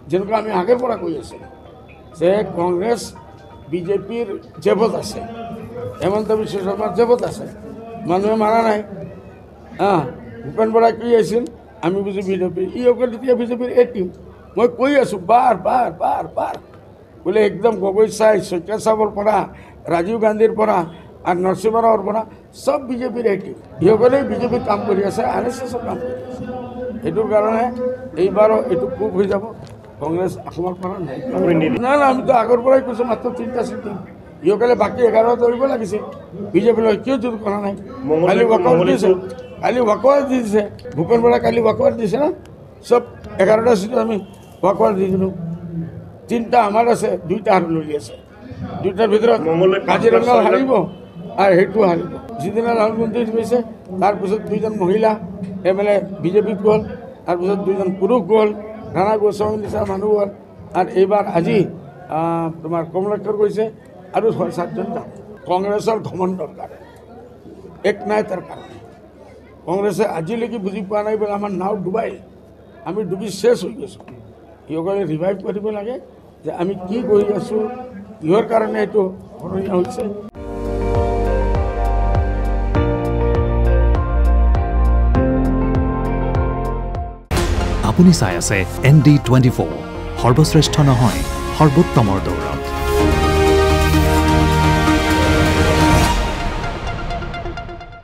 যেনেকুৱা আমি আগৰ পৰা কৈ আছোঁ যে কংগ্ৰেছ বিজেপিৰ জেবত আছে, হেমন্ত বিশ্ব শৰ্মাৰ জেবত আছে, মানুহে মাৰা নাই। ভূপেন বৰাই কি আছিল আমি বুজি বিজেপিৰ, ই অকল এতিয়া বিজেপিৰ এই টিম। মই কৈ আছোঁ বাৰ বাৰ বাৰ বাৰ বোলে একদম গগৈ চাই শইকীয়া চাহাবৰ পৰা ৰাজীৱ গান্ধীৰ পৰা আৰু নৰসিংহ ৰাওৰ পৰা চব বিজেপিৰ এই টিম। ইসকলেই বিজেপিৰ কাম কৰি আছে, RSSৰ কাম কৰি আছে। এইটোৰ কাৰণে এইবাৰো এইটো খুব হৈ যাব। কংগ্ৰেছ অসমৰ পৰা নাই না, আমিতো আগৰ পৰাই কৈছোঁ মাত্ৰ 3টা চিট দিম। ইসকলে বাকী 11 ধৰিব লাগিছিল, বিজেপিৰ লগত কিয় জোৰ কৰা নাই? কালি ৱাকআউট দিছে, কালি ৱাকআউট দি দিছে। ভূপেন বৰাই কালি ৱাকআউট দিছে না, চব 11টা চিটত আমি ৱাকআউট দি দিলোঁ। 3টা আমাৰ আছে, 2টা আৰু লৈ আছে। 2টাৰ ভিতৰত কাজিৰঙা হাৰিব আৰু সেইটো হাৰিব। যিদিনা ৰাহুল গান্ধী গৈছে তাৰপিছত 2জন মহিলা MLA বিজেপিত গ'ল, তাৰপিছত 2জন পুৰুষ গ'ল, ৰাণা গোস্বামীৰ নিচিনা মানুহ গ'ল, আৰু এইবাৰ আজি তোমাৰ কমলেশ্বৰ গৈছে আৰু 6-7জন যাব। কংগ্ৰেছৰ ঘমণ্ডৰ কাৰণে এক নাই তাৰ কাৰণে কংগ্ৰেছে আজিলৈকে বুজি পোৱা নাই বোলে আমাৰ নাও ডুবাই, আমি ডুবি শেষ হৈ গৈছোঁ। ইসকলে ৰিভাইভ কৰিব লাগে যে আমি কি কৰি আছোঁ, কিহৰ কাৰণে এইটো সলনি হৈছে। আপুনি চাই আছে ND24, সৰ্বশ্ৰেষ্ঠ নহয় সৰ্বোত্তমৰ দৌৰ।